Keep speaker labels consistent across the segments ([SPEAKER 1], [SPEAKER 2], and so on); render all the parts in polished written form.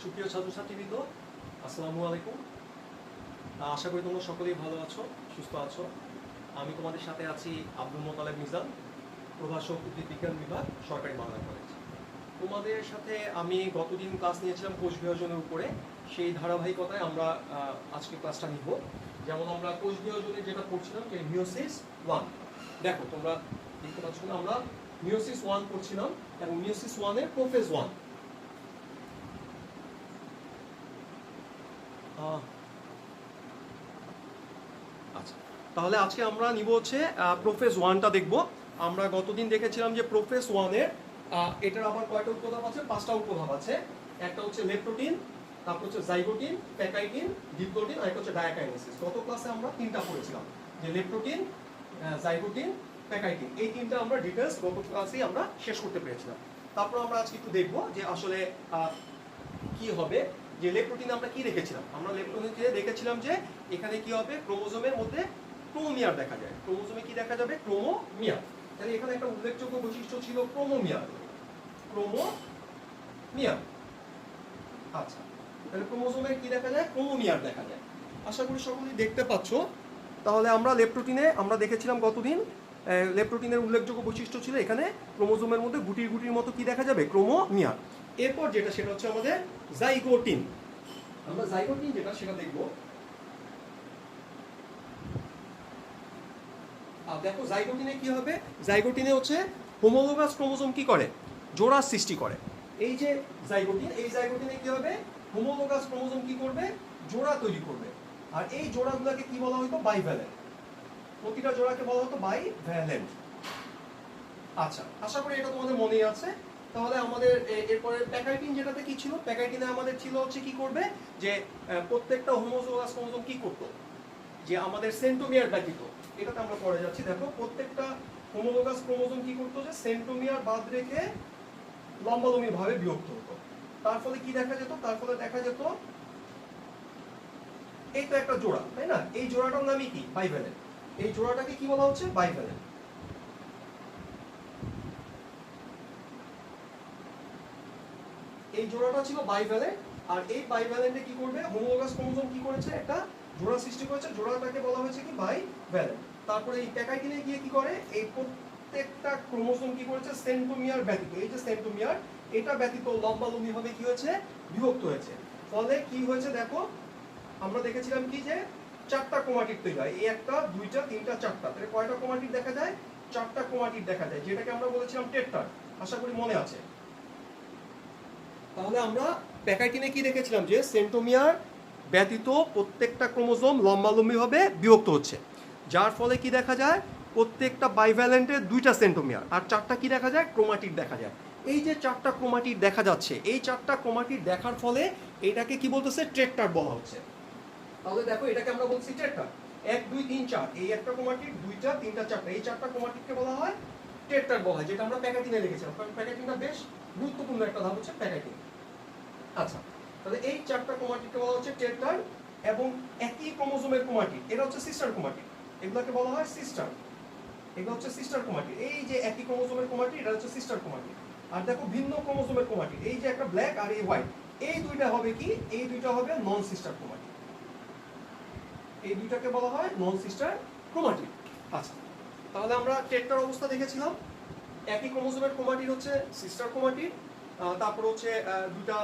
[SPEAKER 1] সুপ্রিয় ছাত্রছাত্রীবৃন্দ, আসসালামু আলাইকুম। আশা করি তোমরা সকলেই ভালো আছো, সুস্থ আছো। আমি তোমাদের সাথে আছি আব্দুল মোতালেব মিজান, প্রভাষক উদ্ভিদ বিজ্ঞান বিভাগ, সরকারি বাংলা কলেজ। তোমাদের সাথে আমি গতদিন ক্লাস নিয়েছিলাম কোষ বিভাজনের উপরে। সেই ধারাবাহিকতায় আমরা আজকে ক্লাসটা নিব। যেমন আমরা কোষ বিভাজনে যেটা পড়ছিলাম যে মিওসিস 1। দেখো তোমরা দেখতে পাচ্ছ না, আমরা মিওসিস 1 পড়ছিলাম এবং মিওসিস 1 এর প্রোফেজ 1। আচ্ছা, তাহলে আজকে আমরা নিব হচ্ছে প্রোফেজ 1টা দেখব। আমরা গতদিন দেখেছিলাম যে প্রোফেজ 1 এর এটার আবার কয়টা উপধাপ আছে? 5টা উপধাপ আছে। একটা হচ্ছে লেপ্টোটিন, তারপর হচ্ছে জাইগোটিন, প্যাকাইটিন, ডিপ্লোটিন, আর একটা হচ্ছে ডায়াকাইনেসিস। গত ক্লাসে আমরা 3টা পড়েছিলাম, যে লেপ্টোটিন, জাইগোটিন, প্যাকাইটিন। এই 3টা আমরা ডিটেইলস গত ক্লাসেই আমরা শেষ করতে পেরেছিলাম। তারপর আমরা আজকে একটু দেখব যে আসলে কি হবে। যে লেপ্টোটিনে আমরা কি দেখেছিলাম? আমরা লেপ্টোটিনে দেখেছিলাম যে এখানে কি হবে, ক্রোমোজোমের মধ্যে ক্রোমোমিয়ার দেখা যায়। ক্রোমোজোমে কি দেখা যাবে? ক্রোমোমিয়ার। তাহলে এখানে একটা উল্লেখযোগ্য বৈশিষ্ট্য ছিল ক্রোমোমিয়ার। ক্রোমোমিয়ার। আচ্ছা, তাহলে ক্রোমোজোমে কি দেখা যায়? ক্রোমোমিয়ার দেখা যায়। আশা করি সকলেই দেখতে পাচ্ছ। তাহলে আমরা লেপ্টোটিনে আমরা দেখেছিলাম গতদিন, লেপ্টোটিনের উল্লেখযোগ্য বৈশিষ্ট্য ছিল এখানে ক্রোমোজোমের মধ্যে গুটির গুটির মতো কি দেখা যাবে? ক্রোমোমিয়ার। এরপর যেটা সেটা হচ্ছে আমাদের জাইগোটিন। আমরা জাইগোটিন যেটা সেটা দেখব। দেখো জাইগোটিনে কি হবে? জাইগোটিনে হচ্ছে হোমোলোগাস ক্রোমোজোম কি করে? জোড়া সৃষ্টি করে। এই যে জাইগোটিন, এই জাইগোটিনে কি হবে? হোমোলোগাস ক্রোমোজোম কি করবে? জোড়া তৈরি করবে। আর এই জোড়াগুলোকে কি বলা হতো? বাইভ্যালেন্ট। প্রতিটা জোড়াকে বলা হতো বাইভ্যালেন্ট। আচ্ছা, আশা করি এটা তোমাদের মনেই আছে। তাহলে আমাদের এরপরে প্যাকাইটিন যেটাতে কি ছিল? প্যাকাইটিনে আমাদের ছিল হচ্ছে কি করবে, যে প্রত্যেকটা হোমোলোগাস ক্রোমোজোম কি করতো, যে আমাদের সেন্ট্রোমিয়ার ব্যতীত, এটাতে আমরা পড়ে যাচ্ছি। দেখো প্রত্যেকটা হোমোলোগাস ক্রোমোজোম কি করতো, যে সেন্ট্রোমিয়ার বাদ রেখে লম্বালম্বি ভাবে বিভক্ত হতো। তার ফলে কি দেখা যেত? তার ফলে দেখা যেত এই তো একটা জোড়া, তাই না? এই জোড়াটার নামই কি? বাইভ্যালেন্ট। এই জোড়াটাকে কি বলা হচ্ছে? বাইভ্যালেন্ট। এই জোড়াটা ছিল বাইভ্যালেন্ট। আর এই বাইভ্যালেন্টে কি করবে? হোমোলোগাস ক্রোমোজোম কি করেছে? একটা জোড়া সৃষ্টি করেছে। জোড়াটাকে বলা হয়েছে কি? বাইভ্যালেন্ট। তারপরে এই প্যাকাইটিনে গিয়ে কি করে? এই প্রত্যেকটা ক্রোমোজোম কি করেছে? সেন্ট্রোমিয়ার ব্যতীত, এই যে সেন্ট্রোমিয়ার, এটা ব্যতীত লম্বালম্বি ভাবে কি হয়েছে? বিভক্ত হয়েছে। ফলে কি হয়েছে দেখো, আমরা দেখেছিলাম কি যে 4টা ক্রোমাটিড তৈরি হয়। এই 1টা 2টা 3টা 4টা। তাহলে কয়টা ক্রোমাটিড দেখা যায়? 4টা ক্রোমাটিড দেখা যায়, যেটাকে আমরা বলেছিলাম টেট্রাড। আশা করি মনে আছে। তাহলে আমরা প্যাকাইটিনে কি দেখেছিলাম? যে সেন্ট্রোমিয়ার ব্যতীত প্রত্যেকটা ক্রোমোজোম লম্বালম্বিভাবে বিভক্ত হচ্ছে, যার ফলে কি দেখা যায়? প্রত্যেকটা বাইভ্যালেন্টের 2টা সেন্ট্রোমিয়ার আর 4টা কি দেখা যায়? ক্রোমাটিড দেখা যায়। এই যে 4টা ক্রোমাটিড দেখা যাচ্ছে, এই 4টা ক্রোমাটিড দেখার ফলে এটাকে কি বলতেছে? টেট্রাড বলা হচ্ছে। তাহলে দেখো এটাকে আমরা বলছি টেট্রাড। 1 2 3 4, এই একটা ক্রোমাটিড, 2টা 3টা 4টা, এই 4টা ক্রোমাটিডকে বলা হয় টেট্রাড বলা হয়, যেটা আমরা প্যাকাইটিনে লিখেছিলাম। কারণ প্যাকাইটিনটা বেশ গুরুত্বপূর্ণ একটা ধাপ হচ্ছে প্যাকাইটিন। আচ্ছা, তাহলে এই 4টা ক্রোমাটিডকে বলা হচ্ছে টেট্রাড। এবং একই ক্রোমোজোমের ক্রোমাটিড, এটা হচ্ছে সিস্টার ক্রোমাটিড, এগুলোকে বলা হয় সিস্টার। এগুলো হচ্ছে সিস্টার ক্রোমাটিড। এই যে একই ক্রোমোজোমের ক্রোমাটিড, এটা হচ্ছে সিস্টার ক্রোমাটিড। আর দেখো ভিন্ন ক্রোমোজোমের ক্রোমাটিড, এই যে একটা ব্ল্যাক আর এই হোয়াইট, এই দুইটা হবে কি? এই দুইটা হবে নন সিস্টার ক্রোমাটিড। এই দুইটাকে বলা হয় নন সিস্টার ক্রোমাটিড। আচ্ছা, তাহলে আমরা টেট্রার অবস্থা দেখেছিলাম। একই ক্রোমোজোমের ক্রোমাটিড হচ্ছে সিস্টার ক্রোমাটিড, তারপর হচ্ছে দুটা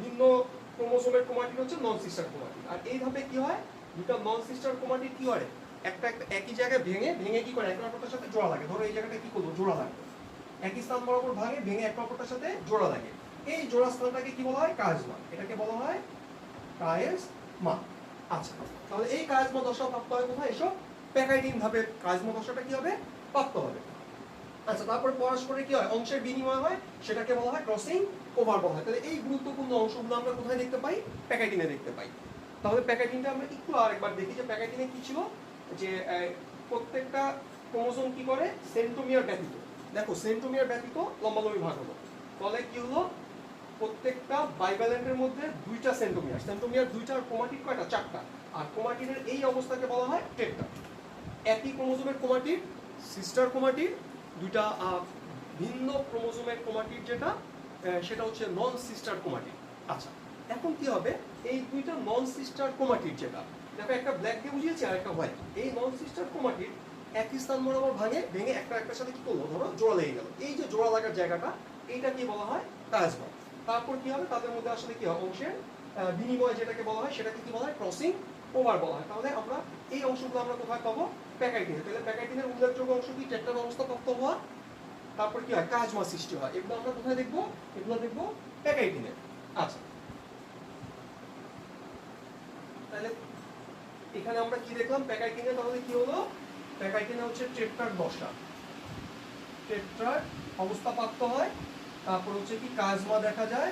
[SPEAKER 1] ভিন্ন ক্রোমোজোমের ক্রোমাটিড হচ্ছে নন সিস্টার ক্রোমাটিড। আর এইভাবে কি হয়? দুটা নন সিস্টার ক্রোমাটিড কি হয়? একটা একই জায়গায় ভেঙে ভেঙে কি করে? একে অপরটার সাথে জোড়া লাগে। ধরো এই জায়গাটা কি করলো? জোড়া লাগবে। একই স্থান বরাবর ভাঙে ভেঙে একে অপরটার সাথে জোড়া লাগে। এই জোড়া স্থানটাকে কি বলা হয়? কায়েজমা। এটাকে বলা হয় কায়েজমা। আচ্ছা, তাহলে এই কায়েজমা দশা প্রাপ্ত হয় কোথায়? এসব প্যাকাইটিন ধাপে কায়েজমা দশাটা কি হবে? প্রাপ্ত হবে। আচ্ছা, তারপর পরস্পরে কি হয়? অংশের বিনিময় হয়, সেটাকে বলা হয় ক্রসিং ওভার বলা হয়। তাহলে এই গুরুত্বপূর্ণ অংশগুলো আমরা কোথায় দেখতে পাই? প্যাকাইটিনে দেখতে পাই। তাহলে প্যাকাইটিনটা আমরা একটু আরেকবার দেখি যে প্যাকাইটিনে কি ছিল, যে প্রত্যেকটা ক্রোমোজোম কি করে? সেন্ট্রোমিয়ার ব্যতীত, দেখো সেন্ট্রোমিয়ার ব্যতীত লম্বালম্বি ভাগ হলো। ফলে কি হলো? প্রত্যেকটা বাইভ্যালেন্টের মধ্যে 2টা সেন্ট্রোমিয়ার, সেন্ট্রোমিয়ার 2টা, আর ক্রোমাটিড কয়টা? 4টা। আর ক্রোমাটিডের এই অবস্থাকে বলা হয় টেট্রাড। একই ক্রোমোজোমের ক্রোমাটিড, সিস্টার ক্রোমাটিড, 2টা ভিন্ন ক্রোমোজোমের ক্রোমাটিড যেটা, সেটা হচ্ছে নন সিস্টার ক্রোমাটিড। আচ্ছা, এখন কি হবে, এই দুইটা নন সিস্টার ক্রোমাটিড, যেটা দেখো একটা ব্ল্যাক দিয়ে বুঝিয়েছি আর একটা হোয়াইট, এই নন সিস্টার ক্রোমাটিড একই স্থান বরাবর ভেঙে একটা একটার সাথে কি করলো, ধরো জোড়া লেগে গেল। এই যে জোড়া লাগার জায়গাটা, এইটা কি বলা হয়, কাজমা। তারপর কি হবে, তাদের মধ্যে আসলে কি হয়, অংশের বিনিময় যেটাকে বলা হয়, সেটাকে কি বলা হয়, ক্রসিং ওভার বলা হয়। তাহলে আমরা এই অংশগুলো আমরা কোথায় পাবো, প্যাকাইটিনে। তাহলে প্যাকাইটিনের উল্লেখযোগ্য অংশ কি, টেট্রার অবস্থা প্রাপ্ত হওয়া, তারপর কি হয়, কাজমা সৃষ্টি হয়। এগুলো আমরা কোথায় দেখবো, এগুলো দেখবো প্যাকাইটিনে। আচ্ছা, তাহলে এখানে আমরা কি দেখলাম, প্যাকাইটিনে তাহলে কি হলো, প্যাকাইটিনে হচ্ছে টেট্রার দশা, টেট্রার অবস্থা প্রাপ্ত হয়। তারপর হচ্ছে কি কাজমা দেখা যায়,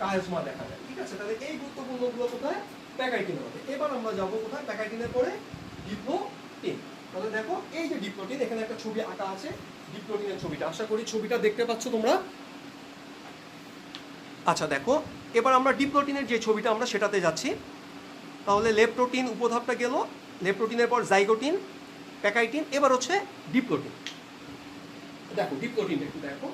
[SPEAKER 1] কাজমা দেখা যায়। ঠিক আছে, তাহলে এই গুরুত্বপূর্ণ গুলো কোথায়, প্যাকাইটিনে হবে। এবার আমরা যাবো কোথায়, প্যাকাইটিনের পরে ডিপ্লোটিন। তাহলে দেখো এই যে ডিপ্লোটিন, এখানে একটা ছবি আঁকা আছে ডিপ্লোটিনের ছবিটা, আশা করি ছবিটা দেখতে পাচ্ছ তোমরা। আচ্ছা দেখো, এবার আমরা ডিপ্লোটিনের যে ছবিটা আমরা সেটাতে যাচ্ছি। তাহলে লেপ্টোটিন উপধাপটা গেল, লেপ্টোটিনের পর জাইগোটিন, প্যাকাইটিন, এবার হচ্ছে ডিপ্লোটিন। দেখো ডিপ্লোটিন একটু দেখো,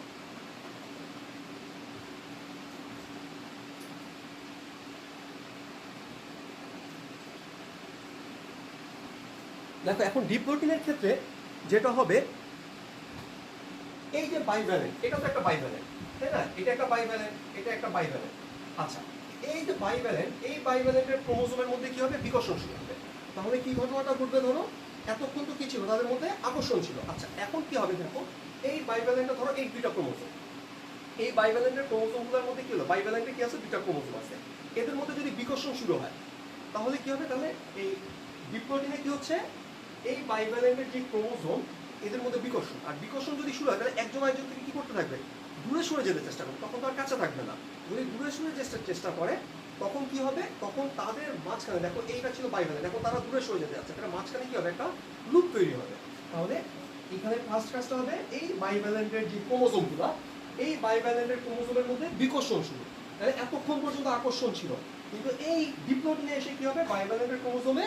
[SPEAKER 1] দেখো এখন ডিপ্লোটিনের ক্ষেত্রে যেটা হবে, এই যে বাইভ্যালেন্ট, এটা তো একটা বাইভ্যালেন্ট, তাই না, এটা একটা বাইভ্যালেন্ট, এটা একটা বাইভ্যালেন্ট। আচ্ছা, এই যে বাইভ্যালেন্ট, এই বাইভ্যালেন্টের ক্রোমোজোমের মধ্যে কি হবে, বিকর্ষণ শুরু হবে। তাহলে কি ঘটনাটা ঘটবে, ধরো এতক্ষণ তো কি ছিল, তাদের মধ্যে আকর্ষণ ছিল। আচ্ছা এখন কি হবে, দেখো এই বাইভ্যালেন্টটা, ধরো এই দুইটা ক্রোমোজোম, এই বাইভ্যালেন্টের ক্রোমোজোমগুলোর মধ্যে কি হলো, বাইভ্যালেন্টে কি আছে, দুইটা ক্রোমোজোম আছে, এদের মধ্যে যদি বিকর্ষণ শুরু হয় তাহলে কি হবে, তাহলে এই ডিপ্লোটিনে কি হচ্ছে, এই বাইভ্যালেন্টের যে ক্রোমোজোম এদের মধ্যে বিকর্ষণ, আর বিকর্ষণ যদি শুরু হয় তাহলে একজন আরেকজন থেকে কি করতে থাকবে, দূরে সরে যেতে চেষ্টা করবে, তখন তো আর কাছে থাকবে না। যদি দূরে সরে চেষ্টা করে তখন কি হবে, তখন তাদের মাঝখানে, দেখো এইটা ছিল বাইভ্যালেন্ট, দেখো তারা দূরে সরে যেতে যাচ্ছে, তার মাঝখানে কি হবে, একটা লুপ তৈরি হবে। তাহলে এখানে ফার্স্ট কাজটা হবে, এই বাইভ্যালেন্টের যে ক্রোমোজোমগুলো, এই বাইভ্যালেন্টের ক্রোমোজোমের মধ্যে বিকর্ষণ শুরু। তাহলে এতক্ষণ পর্যন্ত আকর্ষণ ছিল, কিন্তু এই ডিপ্লোটিনে এসে কি হবে, বাইভ্যালেন্টের ক্রোমোজোমে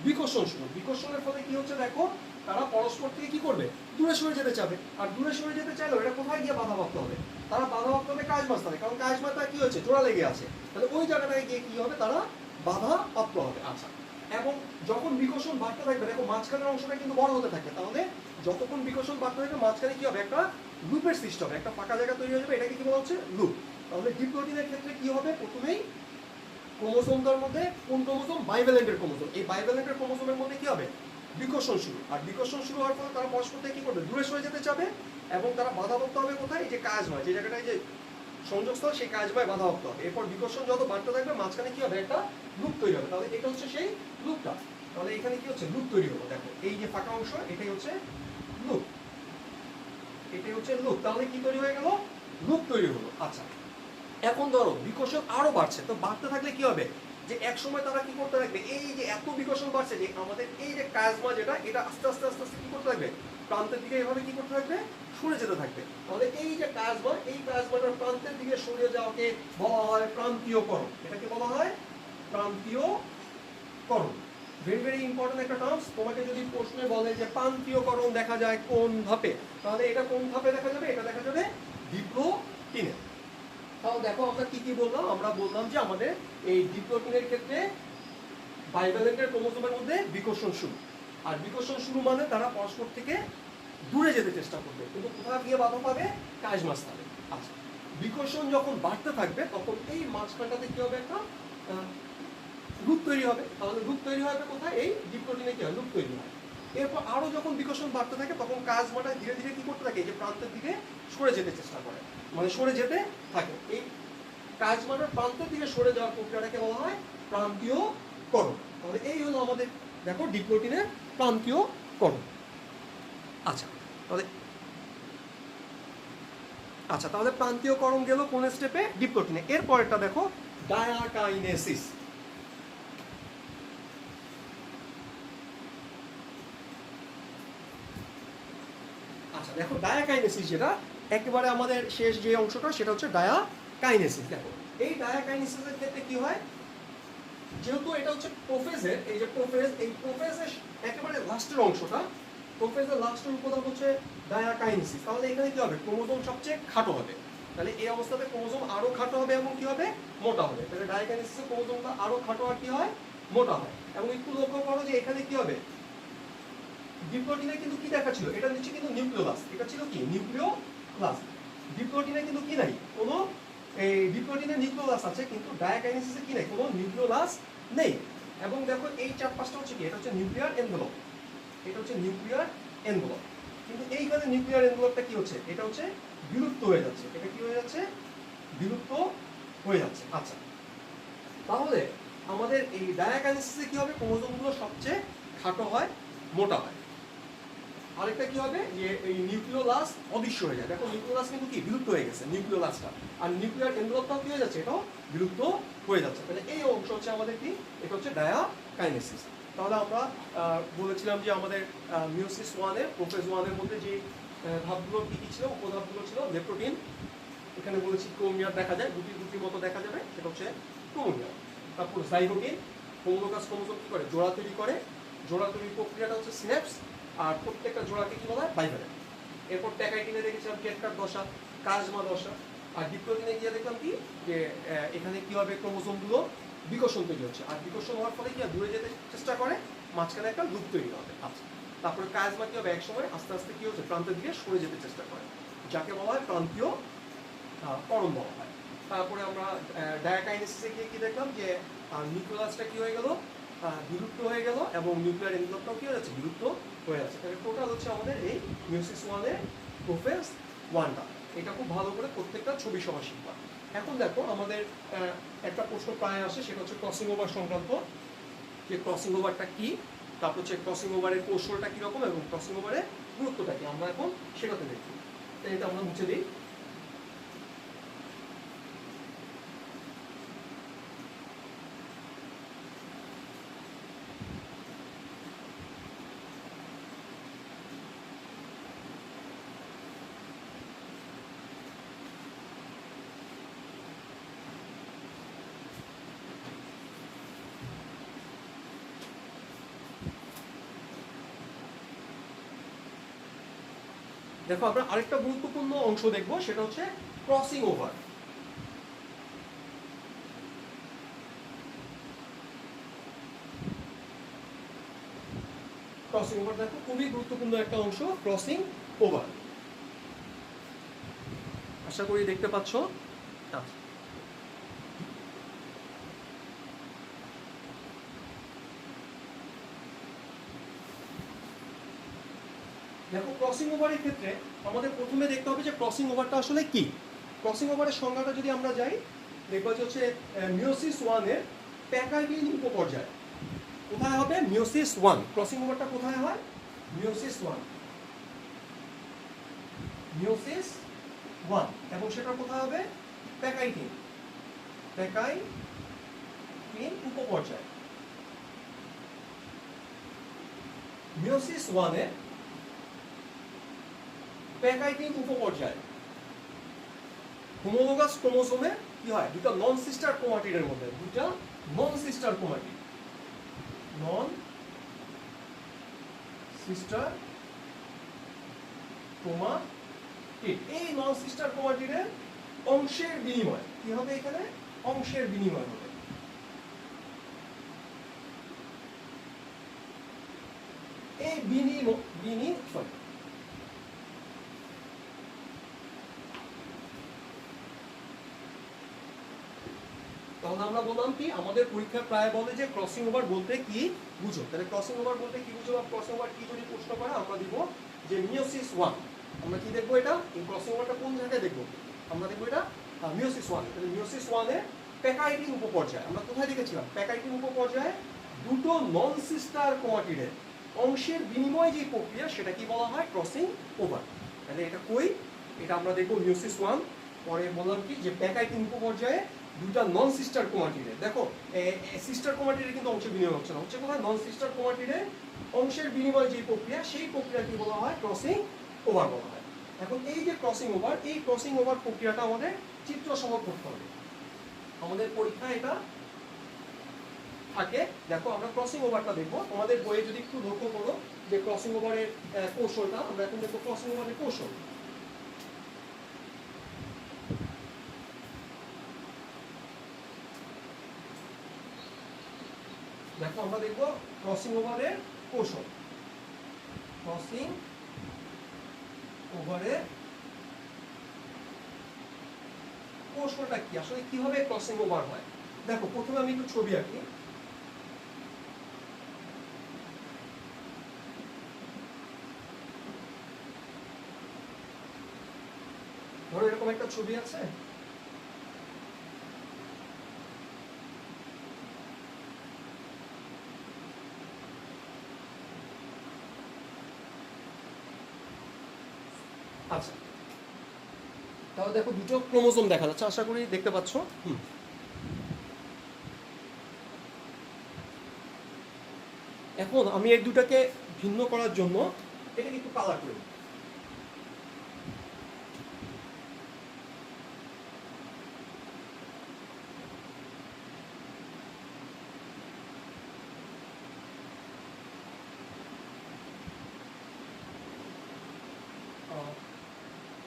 [SPEAKER 1] বিকর্ষণ শুরু। বিকর্ষণের ফলে কি হচ্ছে, দেখো তারা পরস্পর থেকে কি করবে, দূরে সরে যেতে চাবে। আর দূরে সরে যেতে চাইলেও এটা কোথায় গিয়ে বাধাপ্রাপ্ত হবে, তারা বাধাপ্রাপ্ত হবে কাজমাস্তানে, কারণ কাজমাতা কি হয়েছে, জোড়া লেগে আছে। তাহলে ওই জায়গাটায় গিয়ে কি হবে, তারা বাধাপ্রাপ্ত হবে। আচ্ছা, এবং যখন বিকর্ষণ বাড়তে থাকবে, দেখো মাঝখানের অংশটা কিন্তু বড় হতে থাকে, তাহলে যতক্ষণ বিকর্ষণ বাড়তে থাকবে মাঝখানে কি হবে, একটা লুপের সৃষ্টি হবে, একটা ফাঁকা জায়গা তৈরি হয়ে যাবে, এটাকে কি বলা হচ্ছে, লুপ। তাহলে ডিপ্লোটিনের ক্ষেত্রে কি হবে, প্রথমেই ক্রোমোজোমটার মধ্যে কোন ক্রোমোজোম, বাইভ্যালেন্টের ক্রোমোজোম, এই বাইভ্যালেন্টের ক্রোমোজোমের মধ্যে কি হবে, বিকর্ষণ শুরু। আর বিকর্ষণ শুরু হওয়ার ফলে তারা পরস্পর থেকে কি করবে, দূরে সরে যেতে চাবে, এবং তারা বাধাপ্রাপ্ত হবে কোথায়, এই যে কাজময়, যে জায়গাটায় যে সংযোগস্থল, সেই কাজময় বাধাপ্রাপ্ত হবে। এরপর বিকর্ষণ যত বাড়তে থাকবে মাঝখানে কি হবে, একটা লুপ তৈরি হবে। তাহলে এটা হচ্ছে সেই লুপটা। তাহলে এখানে কি হচ্ছে, লুপ তৈরি হলো, দেখো এই যে ফাঁকা অংশ, এটাই হচ্ছে লুপ, এটাই হচ্ছে লুপ। তাহলে কি তৈরি হয়ে গেল, লুপ তৈরি হলো। আচ্ছা, এখন ধরো বিকর্ষণ আরো বাড়ছে, তো বাড়তে থাকলে কি হবে, যে এক সময় তারা কি করতে থাকবে, এই যে এত বিকর্ষণ বাড়ছে যে আমাদের এই যে কাজমা যেটা, এটা আস্তে আস্তে আস্তে আস্তে কি করতে থাকবে, প্রান্তের দিকে এভাবে কি করতে থাকবে, সরে যেতে থাকবে। তাহলে এই যে কাজমা, এই কাজমাটার প্রান্তের দিকে সরে যাওয়াকে বলা হয় প্রান্তীয়করণ। এটাকে বলা হয় প্রান্তীয়করণ। ভেরি ভেরি ইম্পর্টেন্ট একটা টার্মস। তোমাকে যদি প্রশ্নে বলে যে প্রান্তীয়করণ দেখা যায় কোন ধাপে, তাহলে এটা কোন ধাপে দেখা যাবে, এটা দেখা যাবে ডিপ্লোটিনে। তাহলে দেখো আমরা কি কি বললাম, আমরা বললাম যে আমাদের এই ডিপ্লোটিনের ক্ষেত্রে বাইভ্যালেন্টের ক্রোমোজোমের মধ্যে বিকর্ষণ শুরু, আর বিকর্ষণ শুরু মানে তারা পরস্পর থেকে দূরে যেতে চেষ্টা করবে, কিন্তু কোথায় গিয়ে বাধা পাবে, কাজমাস্তানে। আচ্ছা, বিকর্ষণ যখন বাড়তে থাকবে তখন এই মাঝখানটাতে কি হবে, একটা লুপ তৈরি হবে। তাহলে লুপ তৈরি হবে কোথায়, এই ডিপ্লোটিনে কি হয়, লুপ তৈরি হয়। এরপর আরো যখন বিকর্ষণ বাড়তে থাকে তখন কাজমাটা ধীরে ধীরে কি করতে থাকে, এই যে প্রান্তের দিকে সরে যেতে চেষ্টা করে, মানে সরে যেতে থাকে। এই কাজমাটার প্রান্তের দিকে সরে যাওয়ার প্রক্রিয়াটাকে বলা হয় প্রান্তীয়করণ। তাহলে এই হলো আমাদের, দেখো ডিপ্লোটিনের প্রান্তীয়করণ। আচ্ছা তাহলে প্রান্তীয়করণ গেল কোন স্টেপে, ডিপ্লোটিনে। এরপরেরটা দেখো ডায়াকাইনেসিস। আচ্ছা দেখো ডায়াকাইনেসিস, যেটা একেবারে আমাদের শেষ যে অংশটা, সেটা হচ্ছে ডায়াকাইনেসিস। দেখো এই ডায়াকাইনেসিসের ক্ষেত্রে কি হয়, যেহেতু এটা হচ্ছে প্রোফেজের, এই যে প্রোফেজ, এই প্রোফেজের একেবারে লাস্টের অংশটা, প্রোফেজের লাস্টের উপাদান হচ্ছে ডায়াকাইনেসিস। তাহলে এখানে কি হবে, ক্রোমোজোম সবচেয়ে খাটো হবে। তাহলে এই অবস্থাতে ক্রোমোজোম আরো খাটো হবে এবং কি হবে, মোটা হবে। তাহলে ডায়াকাইনেসিসে ক্রোমোজোমটা আরো খাটো আর কি হয়, মোটা হয়। এবং একটু লক্ষ্য করো যে এখানে কি হবে, ডিপ্লোটিনে কিন্তু কি দেখাচ্ছিল, এটা নিচে কিন্তু নিউক্লিওলাস, এটা ছিল কি নিউক্লিওলাস। ডিপ্লোটিনে কিন্তু কি নাই, কোনো এই ডিপ্লোটিনে নিউক্লিওলাস আছে, কিন্তু ডায়াকাইনেসিসে কি নাই, কোনো নিউক্লিওলাস নেই। এবং দেখো এই চার পাঁচটা হচ্ছে কি, এটা হচ্ছে নিউক্লিয়ার এনভেলপ, এটা হচ্ছে নিউক্লিয়ার এনভেলপ। কিন্তু এইখানে নিউক্লিয়ার এনভেলপটা কি হচ্ছে, এটা হচ্ছে বিলুপ্ত হয়ে যাচ্ছে, এটা কি হয়ে যাচ্ছে, বিলুপ্ত হয়ে যাচ্ছে। আচ্ছা, তাহলে আমাদের এই ডায়াকাইনেসিসে কি হবে, ক্রোমোজোমগুলো সবচেয়ে খাটো হয়, মোটা হয়। আরেকটা কি হবে, যে এই নিউক্লিওলাস অদৃশ্য হয়ে যায়। দেখো নিউক্লিওলাস কিন্তু কি বিলুপ্ত হয়ে গেছে, নিউক্লিওলাসটা। আর নিউক্লিয়ার এনভেলপটাও কি হয়ে যাচ্ছে, এটাও বিলুপ্ত হয়ে যাচ্ছে। তাহলে এই অংশ হচ্ছে আমাদের কি, এটা হচ্ছে ডায়াকাইনেসিস। তাহলে আমরা বলেছিলাম যে আমাদের মিওসিস ওয়ানে, প্রোফেজ ওয়ানের মধ্যে যে ধাপগুলো কি কি ছিল, উপধাপগুলো ছিল, লেপ্টোটিন, এখানে বলেছি ক্রোমিয়ার দেখা যায়, গুটির মতো দেখা যাবে, সেটা হচ্ছে ক্রোমিয়ার। তারপর জাইগোটিন, হোমোলোগাস ক্রোমোজোম কি করে, জোড়া তৈরি করে, জোড়া তৈরির প্রক্রিয়াটা হচ্ছে সিন্যাপস, আর প্রত্যেকটা জোড়াকে কি বলা হয়, বাইভ্যালেন্ট। এরপর ট্যাকাইটিনে দেখেছিলাম কেটকার দশা, কাজমা দশা। আর ডিপ্লোটিনে গিয়ে দেখলাম কি, যে এখানে কি হবে, ক্রোমোজোমগুলো বিকর্ষণ তৈরি হচ্ছে, আর বিকর্ষণ হওয়ার ফলে কি দূরে যেতে চেষ্টা করে, মাঝখানে একটা লুপ তৈরি হবে। আচ্ছা, তারপরে কাজমা কি হবে, একসময় আস্তে আস্তে কি হচ্ছে, প্রান্তের দিকে সরে যেতে চেষ্টা করে, যাকে বলা হয় প্রান্তীয় করণ বলা হয়। তারপরে আমরা ডায়াকাইনেসিসে গিয়ে কি দেখলাম, যে নিউক্লিয়াসটা কি হয়ে গেল, বিলুপ্ত হয়ে গেল, এবং নিউক্লিয়ার এনভেলপটাও কি হয়ে যাচ্ছে, বিলুপ্ত হয়ে যাচ্ছে। তাহলে টোটাল হচ্ছে আমাদের এই মিওসিস ওয়ানের প্রোফেজ ওয়ানটা। এটা খুব ভালো করে প্রত্যেকটা ছবি সহ শিখবা। এখন দেখো আমাদের একটা প্রশ্ন প্রায় আসে, সেটা হচ্ছে ক্রসিং ওভার সংক্রান্ত, যে ক্রসিং ওভারটা কি, তারপর হচ্ছে ক্রসিং ওভারের কৌশলটা কীরকম, এবং ক্রসিং ওভারের গুরুত্বটা কি, আমরা এখন সেটাতে দেখি। তাই এটা আমরা মুছে দিই। দেখো আমরা আরেকটা গুরুত্বপূর্ণ অংশ দেখব, সেটা হচ্ছে ক্রসিং ওভার। ক্রসিং ওভার দেখো খুবই গুরুত্বপূর্ণ একটা অংশ, ক্রসিং ওভার। আশা করি দেখতে পাচ্ছ। দেখো ক্রসিং ওভারের ক্ষেত্রে আমাদের প্রথমে দেখতে হবে যে ক্রসিং ওভারটা আসলে কি। ক্রসিং ওভারের সংজ্ঞাটা যদি আমরা যাই, দেখবো যে হচ্ছে মিওসিস ওয়ানের প্যাকাইডিন উপপর্যায়। কোথায় হবে, মিওসিস ওয়ান। ক্রসিং ওভারটা কোথায় হয়, মিওসিস ওয়ান, মিওসিস ওয়ান। এবং সেটা কোথায় হবে, প্যাকাইডিন, প্যাকাইডিন উপপর্যায়। মিওসিস ওয়ানের প্যাকাইডিন উপপর্যায় হোমোলোগাস ক্রোমোজোমে কি হয়, দুটো নন সিস্টার ক্রোমাটিডের মধ্যে, দুটো নন সিস্টার ক্রোমাটিড, নন সিস্টার ক্রোমাটিড। এই নন সিস্টার ক্রোমাটিডের অংশের বিনিময় কি হবে, এখানে অংশের বিনিময় হবে। এই তাহলে আমরা বললাম কি, আমাদের পরীক্ষায় প্রায় বলে যে ক্রসিং ওভার বলতে কি বুঝো। তাহলে ক্রসিং ওভার বলতে কি বুঝো, বা ক্রসিং ওভার কি যদি প্রশ্ন করে, আমরা দিব যে মিওসিস ওয়ান। আমরা কি দেখবো, এটা এই ক্রসিং ওভারটা কোন জায়গায় দেখবো, আমরা দেখবো এটা মিওসিস ওয়ান। তাহলে মিওসিস ওয়ানে প্যাকাইডিন উপপর্যায় আমরা কোথায় দেখেছিলাম, প্যাকাইডিন উপপর্যায়ে দুটো নন সিস্টার ক্রোমাটিডের অংশের বিনিময় যে প্রক্রিয়া, সেটা কি বলা হয়, ক্রসিং ওভার। তাহলে এটা কই, এটা আমরা দেখবো মিওসিস ওয়ান। পরে বললাম কি, যে প্যাকাইডিন উপপর্যায়ে দুটা নন সিস্টার ক্রোমাটিডের, দেখো সিস্টার ক্রোমাটিডের কিন্তু অংশের বিনিময় হচ্ছে না, হচ্ছে কোথায়, নন সিস্টার ক্রোমাটিডের অংশের বিনিময় যে প্রক্রিয়া, সেই প্রক্রিয়া কি বলা হয়, ক্রসিং ওভার বলা হয়। এখন এই যে ক্রসিং ওভার, এই ক্রসিং ওভার প্রক্রিয়াটা আমাদের চিত্র সহ করতে হবে। আমাদের পরীক্ষা এটা থাকে। দেখো আমরা ক্রসিং ওভারটা দেখবো, তোমাদের বইয়ে যদি একটু লক্ষ্য করো যে ক্রসিং ওভারের কৌশলটা, আমরা এখন দেখবো ক্রসিং ওভারের কৌশল। আমরা দেখব ক্রসিং ওভারের কৌশল। ক্রসিং ওভারের কৌশলটা কি, আসলে কিভাবে ক্রসিং ওভার হয়। দেখো প্রথমে আমি একটু ছবি আঁকি। ধরো এরকম একটা ছবি আছে, আচ্ছা তাহলে দেখো দুটো ক্রোমোজোম দেখা যাচ্ছে, আশা করি দেখতে পাচ্ছ। এখন আমি এই দুটাকে ভিন্ন করার জন্য এটাকে একটু কালার করি।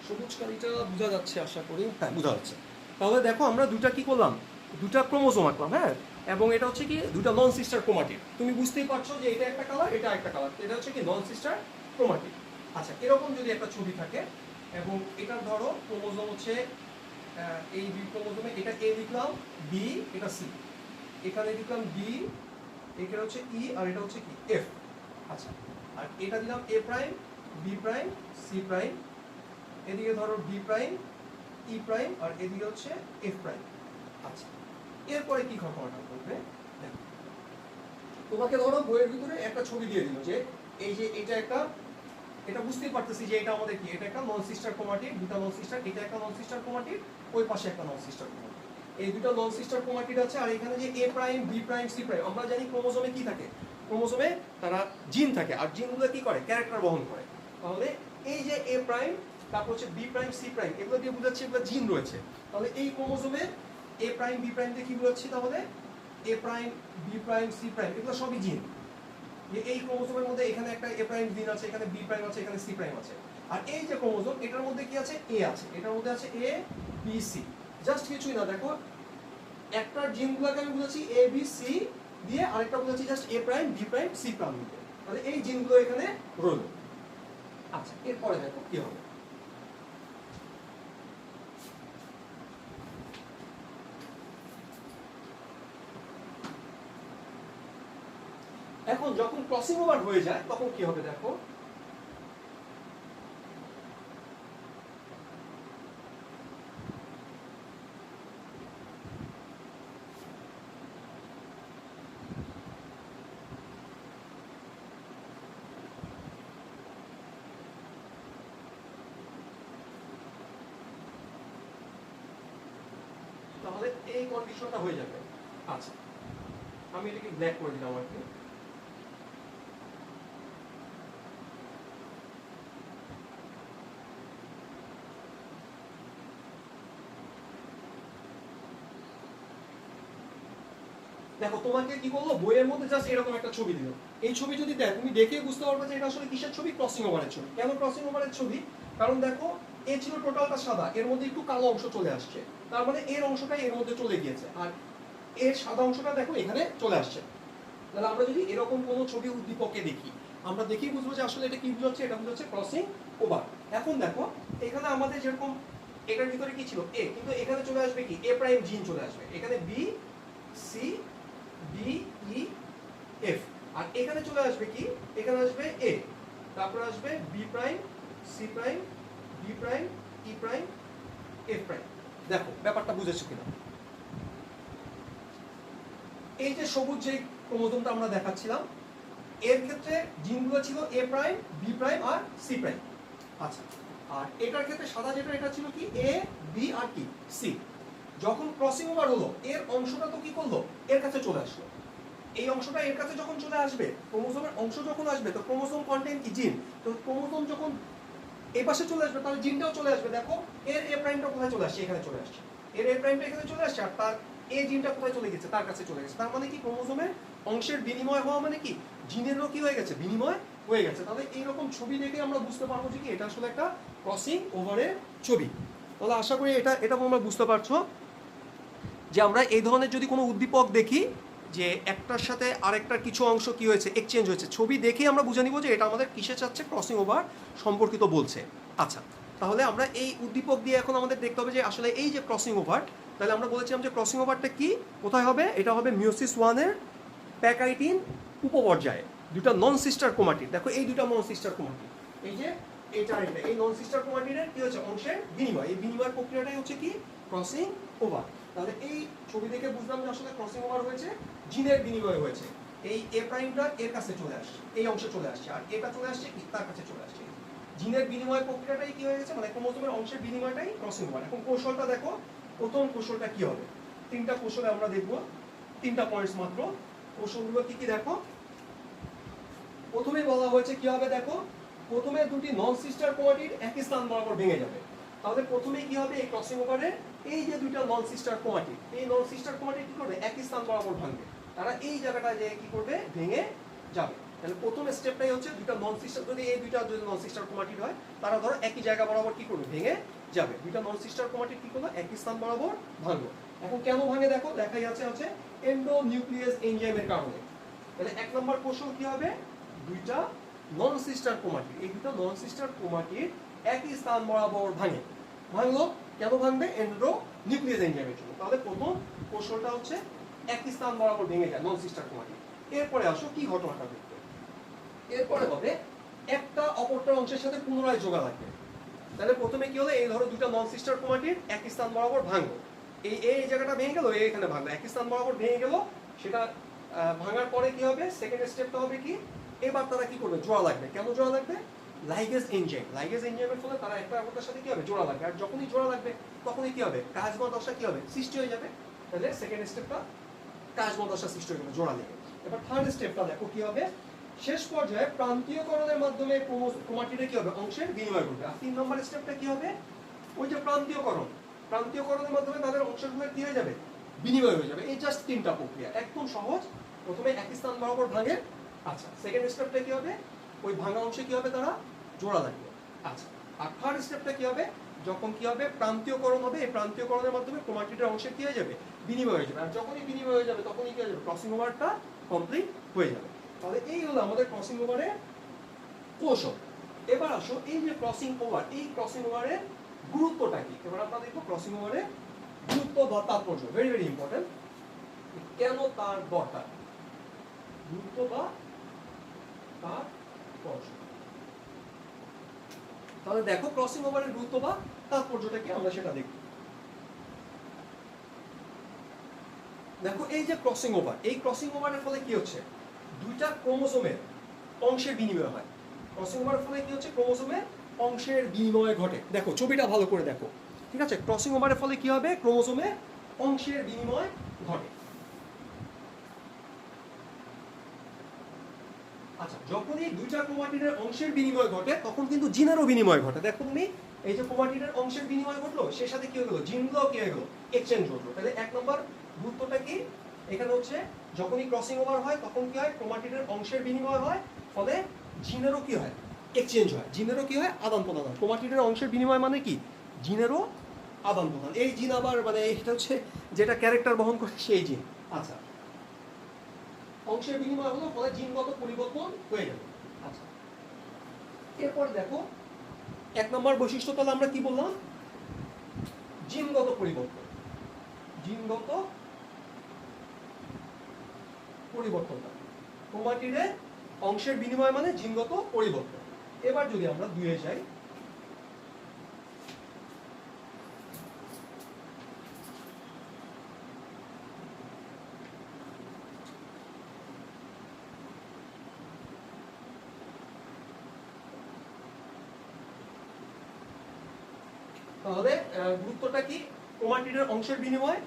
[SPEAKER 1] সবুজ কালিটা বোঝা যাচ্ছে আশা করি, হ্যাঁ বোঝা যাচ্ছে। তাহলে দেখো আমরা দুটা কি করলাম, দুটা ক্রোমোজোম আঁকলাম, হ্যাঁ, এবং এটা হচ্ছে কি দুটা নন সিস্টার ক্রোমাটিড। তুমি বুঝতেই পারছো যে এটা একটা কালার, এটা একটা কালার, এটা হচ্ছে কি নন সিস্টার ক্রোমাটিড। আচ্ছা এরকম যদি একটা ছবি থাকে এবং এটা ধরো ক্রোমোজোম হচ্ছে এই দুই ক্রোমোজোমে, এটা এ লিখলাম, বি এটা সি, এখানে লিখলাম বি, এখানে হচ্ছে ই, আর এটা হচ্ছে কি এফ। আচ্ছা আর এটা দিলাম A prime, B prime, C prime, এদিকে ধরো ডি প্রাইম, ই প্রাইম, আর এদিকে হচ্ছে এফ প্রাইম। আচ্ছা এরপরে কি ঘটনাটা ঘটবে, দেখো তোমাকে ধরো বইয়ের ভিতরে একটা ছবি দিয়ে দিল যে এই যে এটা একটা, এটা বুঝতেই পারতেছি যে এটা আমাদের কি, এটা একটা নন সিস্টার ক্রোমাটিড, দুটো নন সিস্টার, এটা একটা নন সিস্টার ক্রোমাটিড, ওই পাশে একটা নন সিস্টার ক্রোমাটিড, এই দুটো নন সিস্টার ক্রোমাটিড আছে। আর এখানে যে A prime, B prime, C prime, আমরা জানি ক্রোমোজোমে কি থাকে, ক্রোমোজোমে তারা জিন থাকে, আর জিনগুলো কি করে, ক্যারেক্টার বহন করে। তাহলে এই যে এ প্রাইম, তারপর হচ্ছে বি প্রাইম, সি প্রাইম, এগুলো দিয়ে বোঝাচ্ছি এগুলো জিন রয়েছে। তাহলে এই ক্রোমোজোমে এ প্রাইম, বি প্রাইম দিয়ে কি বোঝাচ্ছি, তাহলে A prime, B prime, C prime এগুলো সবই জিন। এই ক্রোমোজোমের মধ্যে এখানে একটা এ প্রাইম জিন আছে, এখানে বি প্রাইম আছে, এখানে সি প্রাইম আছে। আর এই যে ক্রোমোজোম, এটার মধ্যে কি আছে, এ আছে, এটার মধ্যে আছে এ বি সি। জাস্ট কিছুই না, দেখো একটা জিনগুলোকে আমি বুঝাচ্ছি এ বি সি দিয়ে, আরেকটা বুঝাচ্ছি just A prime, B prime, C prime দিয়ে। তাহলে এই জিনগুলো এখানে রইল। আচ্ছা এরপরে দেখো কি হবে। এখন যখন ক্রসিং ওভার হয়ে যায় তখন কি হবে দেখো, তাহলে এই কন্ডিশনটা হয়ে যাবে। আচ্ছা আমি এটাকে ব্ল্যাক করে দিলাম আর কি। দেখো তোমাকে কি বললো, বইয়ের মধ্যে জাস্ট এরকম একটা ছবি দিল। এই ছবি যদি দেখ তুমি দেখে বুঝতে পারবে যে এটা আসলে কিসের ছবি, ক্রসিং ওভারের ছবি। কেন ক্রসিং ওভারের ছবি, কারণ দেখো এ ছিল টোটালটা সাদা, এর মধ্যে একটু কালো অংশ চলে আসছে, তার মানে এর অংশটা এর মধ্যে চলে গিয়েছে, আর এর সাদা অংশটা দেখো এখানে চলে আসছে। তাহলে আমরা যদি এরকম কোনো ছবি উদ্দীপকে দেখি, আমরা দেখেই বুঝবো যে আসলে এটা কি বুঝাচ্ছে, এটা বুঝাচ্ছে ক্রসিং ওভার। এখন দেখো এখানে আমাদের যেরকম এটার ভিতরে কি ছিল এ, কিন্তু এখানে চলে আসবে কি এ প্রাইম জিন চলে আসবে, এখানে B C D E F, আর এখানে চলে আসবে কি, এখানে আসবে এ, তারপর আসবে B prime, C prime, D prime, E prime, F prime. দেখো ব্যাপারটা বুঝেছো কিনা। এই যে সবুজ যে ক্রোমোজোমটা আমরা দেখাচ্ছিলাম, এর ক্ষেত্রে জিনগুলো ছিল এ প্রাইম, বি প্রাইম আর সি প্রাইম। আচ্ছা আর এটার ক্ষেত্রে সাদা যেটা, এটা ছিল কি এ বি আর কি সি। যখন ক্রসিং ওভার হলো এর অংশটা তো কি করলো, এর কাছে চলে আসলো। এই অংশটা এর কাছে যখন চলে আসবে, ক্রোমোজোমের অংশ যখন আসবে, তো ক্রোমোজোম কন্টেন্ট কি জিন, তো ক্রোমোজোম যখন এই পাশে চলে আসবে তাহলে জিনটাও চলে আসবে। দেখো এর এ প্রাইমটা কোথায় চলে আসছে, এখানে চলে আসছে, এর এ প্রাইমটা এখানে চলে আসছে, আর তার এ জিনটা কোথায় চলে গেছে, তার কাছে চলে গেছে। তার মানে কি ক্রোমোজোমের অংশের বিনিময় হওয়া মানে কি জিনেরও কি হয়ে গেছে, বিনিময় হয়ে গেছে। তাহলে এইরকম ছবি দেখে আমরা বুঝতে পারবো যে কি এটা আসলে একটা ক্রসিং ওভারের ছবি। তাহলে আশা করি এটা এটা তোমরা বুঝতে পারছো যে আমরা এই ধরনের যদি কোনো উদ্দীপক দেখি যে একটার সাথে আরেকটার কিছু অংশ কি হয়েছে, এক্সচেঞ্জ হয়েছে। ছবি দেখেই আমরা বুঝে নিব যে এটা আমাদের কিসে চাচ্ছে, ক্রসিং ওভার সম্পর্কিত বলছে। আচ্ছা, তাহলে আমরা এই উদ্দীপক দিয়ে এখন আমাদের দেখতে হবে যে আসলে এই যে ক্রসিং ওভার, তাহলে আমরা বলেছিলাম যে ক্রসিং ওভারটা কি, কোথায় হবে, এটা হবে মিওসিস ওয়ানের প্যাকাইটিন উপপর্যায়ে দুটা নন সিস্টার ক্রোমাটিড। দেখো এই দুটা নন সিস্টার ক্রোমাটিড, এই যে এটা এটা এই নন সিস্টার ক্রোমাটিডের কি হচ্ছে, অংশের বিনিময়। এই বিনিময় প্রক্রিয়াটাই হচ্ছে কি, ক্রসিং ওভার। তাহলে এই ছবি দেখে বুঝলাম যে আসলে ক্রসিং ওভার হয়েছে, জিনের বিনিময় হয়েছে। এই এ প্রাইমটা এর কাছে চলে আসছে, এই অংশে চলে আসছে, আর এটা চলে আসছে কি, তার কাছে চলে আসছে। জিনের বিনিময় প্রক্রিয়াটাই কি হয়ে গেছে, মানে ক্রোমোজোমের অংশের বিনিময়টাই ক্রসিং ওভার। এখন কৌশলটা দেখো, প্রথম কৌশলটা কি হবে, তিনটা কৌশলে আমরা দেখবো, তিনটা পয়েন্টস মাত্র। কৌশলগুলো কি কি দেখো, প্রথমেই বলা হয়েছে কি হবে, দেখো প্রথমে দুটি নন সিস্টার ক্রোমাটিড একই স্থান বরাবর ভেঙে যাবে। তাহলে প্রথমেই কি হবে, এই ক্রসিং ওভারে এই যে দুইটা নন সিস্টার ক্রোমাটিড, এই নন সিস্টার ক্রোমাটিড কি করবে, একই স্থান বরাবর ভাঙবে, তারা এই জায়গাটা যে কি করবে, ভেঙে যাবে। তাহলে প্রথম স্টেপটাই হচ্ছে দুইটা নন সিস্টার, যদি এই দুইটা যদি নন সিস্টার ক্রোমাটিড হয়, তারা ধরো একই জায়গা বরাবর কি করবে, ভেঙে যাবে। দুইটা নন সিস্টার ক্রোমাটিড কি করলো, একই স্থান বরাবর ভাঙলো। এখন কেন ভাঙে দেখো, দেখাই আছে হচ্ছে এন্ডোনিউক্লিয়াস এনজাইমের কারণে। তাহলে এক নম্বর কৌশল কি হবে, দুইটা নন সিস্টার ক্রোমাটিড, এই দুটো নন সিস্টার ক্রোমাটিড একই স্থান বরাবর ভাঙে। ভাঙলো, কেন ভাঙবে, এন্ডোনিউক্লিয়াস এনজাইমের জন্য। তাহলে প্রথম কৌশলটা হচ্ছে একই স্থান বরাবর ভেঙে যায় নন সিস্টার ক্রোমাটিড। এরপরে আসো কি ঘটনাটা ঘটবে, এরপরে হবে একটা অপরটার অংশের সাথে পুনরায় যোগা লাগবে। তাহলে প্রথমে কি হলো, এই ধরো দুটো নন সিস্টার ক্রোমাটিড একই স্থান বরাবর ভাঙলো, এই এই জায়গাটা ভেঙে গেল, এখানে ভাঙলো, একই স্থান বরাবর ভেঙে গেল। সেটা ভাঙার পরে কি হবে, সেকেন্ড স্টেপটা হবে কি, এবার তারা কি করবে, জোড়া লাগবে। কেন জোড়া লাগবে, লাইগেজ এনজাইম, লাইগেজ এনজাইমের ফলে তারা একটা অপরটার সাথে কি হবে, জোড়া লাগবে। আর যখনই জোড়া লাগবে তখনই কি হবে, কাজমা দশা কি হবে, সৃষ্টি হয়ে যাবে। তাহলে সেকেন্ড স্টেপটা কাজমা দশা সৃষ্টি হয়ে গেল জোড়া লেগে। এবার থার্ড স্টেপটা দেখো কি হবে, শেষ পর্যায়ে প্রান্তীয়করণের মাধ্যমে ক্রোমাটিডে কি হবে, অংশের বিনিময় ঘটবে। আর 3 নম্বর স্টেপটা কি হবে, ওই যে প্রান্তীয়করণ, প্রান্তীয়করণের মাধ্যমে তাদের অংশগুলো কি হয়ে যাবে, বিনিময় হয়ে যাবে। এই জাস্ট তিনটা প্রক্রিয়া, একদম সহজ। প্রথমে একই স্থান বরাবর ভাঙে, আচ্ছা। সেকেন্ড স্টেপটা কি হবে, ওই ভাঙা অংশে কি হবে, তারা জোড়া লাগবে, আচ্ছা। আর থার্ড স্টেপটা কি হবে, যখন কি হবে, প্রান্তীয়করণ হবে, এই প্রান্তীয়করণের মাধ্যমে ক্রোমাটিডের অংশে কি হয়ে যাবে, বিনিময় হয়ে যাবে। আর যখনই বিনিময় হয়ে যাবে তখনই কি হয়ে যাবে, ক্রসিং ওভারটা কমপ্লিট হয়ে যাবে। তাহলে এই হলো আমাদের ক্রসিং ওভারের কৌশল। এবার আসো এই যে ক্রসিং ওভার, এই ক্রসিং ওভারের গুরুত্বটা কি, এবার আমরা দেখবো ক্রসিং ওভারের গুরুত্ব বা তাৎপর্য, ভেরি ভেরি ইম্পর্টেন্ট। কেন তার দরকার, গুরুত্ব বা তাৎপর্য। তাহলে দেখো ক্রসিং ওভারের গুরুত্ব বা তাৎপর্যটা কি, আমরা সেটা দেখব। দেখো এই যে ক্রসিং ওভার, এই ক্রসিং ওভারের ফলে কি হচ্ছে, দুইটা ক্রোমোসোমের অংশের বিনিময় হয়। ক্রসিং ওভারের ফলে কি হচ্ছে, ক্রোমোসোমের অংশের বিনিময় ঘটে। দেখো ছবিটা ভালো করে দেখো, ঠিক আছে। ক্রসিং ওভারের ফলে কি হবে, ক্রোমোসোমের অংশের বিনিময় ঘটে। আচ্ছা, যখনই দুইটা ক্রোমাটিডের অংশের বিনিময় ঘটে তখন কিন্তু জিনেরও বিনিময় ঘটে। দেখো তুমি এই যে ক্রোমাটিডের অংশের বিনিময় ঘটলো, সে সাথে কি হয়ে গেল, জিনগুলো কি হয়ে গেল, এক্সচেঞ্জ ঘটলো। তাহলে এক নম্বর গুরুত্বটা কি, এখানে হচ্ছে যখনই ক্রসিং ওভার হয় তখন কি হয়, ক্রোমাটিডের অংশের বিনিময় হয়, ফলে জিনেরও কি হয়, এক্সচেঞ্জ হয়, জিনেরও কি হয়, আদান প্রদান হয়। ক্রোমাটিডের অংশের বিনিময় মানে কি, জিনেরও আদান প্রদান। এই জিন আবার মানে এটা হচ্ছে যেটা ক্যারেক্টার বহন করে সেই জিন, আচ্ছা। অংশের বিনিময় হলো, ফলে জিনগত পরিবর্তন হয়ে যাবে, আচ্ছা। এরপর দেখো এক নম্বর বৈশিষ্ট্য, তাহলে আমরা কি বললাম, জিনগত পরিবর্তন, জিনগত পরিবর্তনটা ক্রোমাটিডে অংশের বিনিময় মানে জিনগত পরিবর্তন। এবার যদি আমরা 2-এ যাই, তাহলে গুরুত্বটা কি, ক্রোমাটিডের অংশের বিনিময়,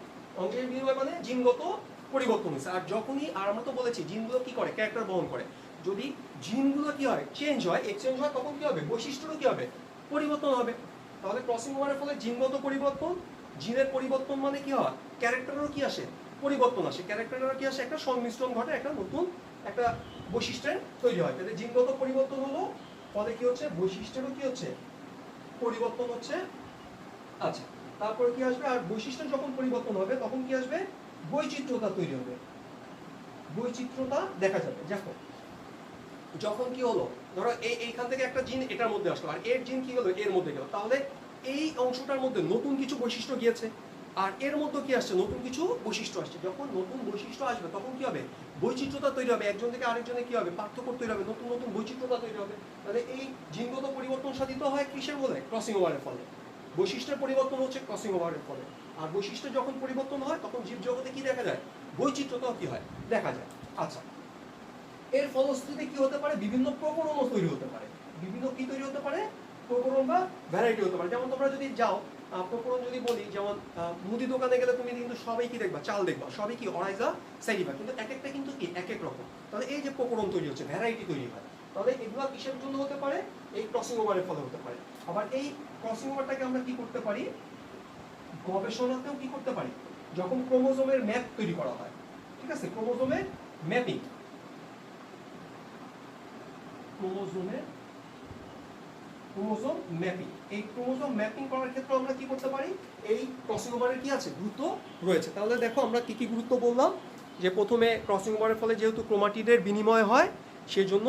[SPEAKER 1] অংশের বিনিময় মানে জিনগত পরিবর্তন হয়েছে। আর যখনই, আর আমরা তো বলেছি জিনগুলো কি করে, ক্যারেক্টার বহন করে। যদি জিনগুলো কি হয়, চেঞ্জ হয়, এক্সচেঞ্জ হয়, তখন কি হবে, বৈশিষ্ট্যটা কি হবে, পরিবর্তন হবে। তাহলে ক্রসিং ওভারের ফলে জিনগত পরিবর্তন, জিনের পরিবর্তন মানে কি হয়, ক্যারেক্টারেরও কি আসে, পরিবর্তন আসে। ক্যারেক্টারেরও কি আসে, একটা সংমিশ্রণ ঘটে, একটা নতুন একটা বৈশিষ্ট্যের তৈরি হয়। তাহলে জিনগত পরিবর্তন হলো, ফলে কি হচ্ছে, বৈশিষ্ট্যেরও কি হচ্ছে, পরিবর্তন হচ্ছে, আচ্ছা। তারপরে কি আসবে, আর বৈশিষ্ট্য যখন পরিবর্তন হবে তখন কি আসবে, বৈচিত্র্যতা তৈরি হবে, বৈচিত্র্যতা দেখা যাবে। দেখো যখন কি হলো, ধরো এইখান থেকে একটা জিন এটার মধ্যে আসলো, আর এর জিন কি হলো এর মধ্যে গেল, তাহলে এই অংশটার মধ্যে নতুন কিছু বৈশিষ্ট্য গিয়েছে, আর এর মধ্যে কি আসছে, নতুন কিছু বৈশিষ্ট্য আসছে। যখন নতুন বৈশিষ্ট্য আসবে তখন কি হবে, বৈচিত্র্যতা তৈরি হবে, একজন থেকে আরেকজনে কি হবে, পার্থক্য তৈরি হবে, নতুন নতুন বৈচিত্র্যতা তৈরি হবে। তাহলে এই জিনগত পরিবর্তন সাধিত হয় কিসের বলে, ক্রসিং ওভারের ফলে। বৈশিষ্ট্যের পরিবর্তন হচ্ছে ক্রসিং ওভারের ফলে। আর বৈশিষ্ট্য যখন পরিবর্তন হয় তখন জীবজগতে কি দেখা যায়, বৈচিত্র্যতাও কি হয়, দেখা যায়। আচ্ছা, এর ফলশ্রুতিতে কি হতে পারে, বিভিন্ন প্রকরণও তৈরি হতে পারে। বিভিন্ন কি তৈরি হতে পারে, প্রকরণ বা ভ্যারাইটি হতে পারে। যেমন তোমরা যদি যাও, প্রকরণ যদি বলি, যেমন মুদি দোকানে গেলে তুমি কিন্তু সবাই কি দেখবা, চাল দেখবা, সবই কি অরাইজা সাইডিবা, কিন্তু এক একটা কিন্তু কি এক এক রকম। তাহলে এই যে প্রকরণ তৈরি হচ্ছে, ভ্যারাইটি তৈরি হয়, তাহলে এগুলো কিসের জন্য হতে পারে, এই ক্রসিং ওভারের ফলে হতে পারে। আবার এই ক্রসিং ওভারটাকে আমরা কি করতে পারি, গবেষণাতেও কি করতে পারি, যখন ক্রোমোজোমের ম্যাপ তৈরি করা হয়, ঠিক আছে, ক্রোমোজোমের ম্যাপিং, ক্রোমোজোম ম্যাপিং, এই ক্রোমোজোম ম্যাপিং করার ক্ষেত্রে আমরা কি করতে পারি, এই ক্রসিং ওভারের কি আছে, গুরুত্ব রয়েছে। তাহলে দেখো আমরা কি কি গুরুত্ব বললাম, যে প্রথমে ক্রসিং ওভারের ফলে যেহেতু ক্রোমাটিডের বিনিময় হয় সেই জন্য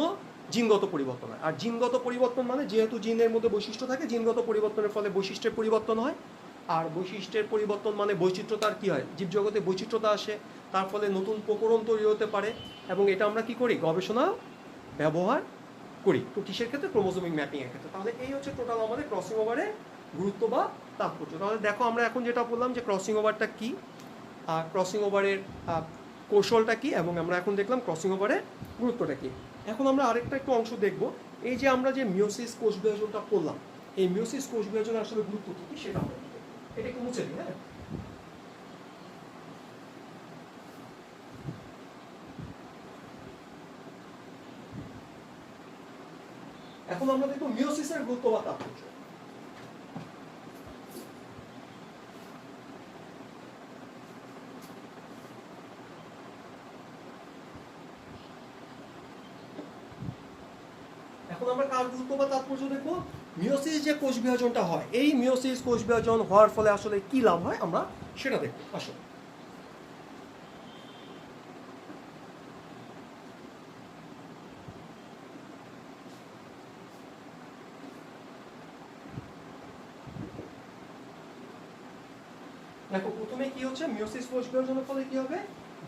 [SPEAKER 1] জিনগত পরিবর্তন হয়। আর জিনগত পরিবর্তন মানে যেহেতু জিনের মধ্যে বৈশিষ্ট্য থাকে, জিনগত পরিবর্তনের ফলে বৈশিষ্ট্যের পরিবর্তন হয়। আর বৈশিষ্ট্যের পরিবর্তন মানে বৈচিত্র্যতার কি হয়, জীবজগতে বৈচিত্র্যতা আসে, তার ফলে নতুন প্রকরণ তৈরি হতে পারে, এবং এটা আমরা কি করি, গবেষণা ব্যবহার করি। তো কিসের ক্ষেত্রে, ক্রোমোজোমিক ম্যাপিং এর ক্ষেত্রে। তাহলে এই হচ্ছে টোটাল আমাদের ক্রসিং ওভারের গুরুত্ব বা তাৎপর্য। তাহলে দেখো আমরা এখন যেটা বললাম যে ক্রসিং ওভারটা কি, ক্রসিং ওভারের কৌশলটা কি, এবং আমরা এখন দেখলাম ক্রসিং ওভারের গুরুত্বটা কি। এখন আমরা আরেকটা একটু অংশ দেখব, এই যে আমরা যে মিওসিস কোষ বিভাজনটা করলাম, এই মিওসিস কোষ বিভাজনের আসলে গুরুত্ব কি সেটা আমরা দেখব। এটা একটু মুছে দিই, হ্যাঁ। এখন আমরা দেখব মিওসিসের গুরুত্ব বা তাৎপর্য। এখন আমরা কার গুরুত্ব বা তাৎপর্য দেখব, মিওসিস যে কোষ বিভাজনটা হয়, এই মিওসিস কোষ বিভাজন হওয়ার ফলে আসলে কি লাভ হয় আমরা সেটা দেখব। আসলে দেখো প্রথমে কি হচ্ছে, মিওসিস কোষ বিভাজনের ফলে কি হবে,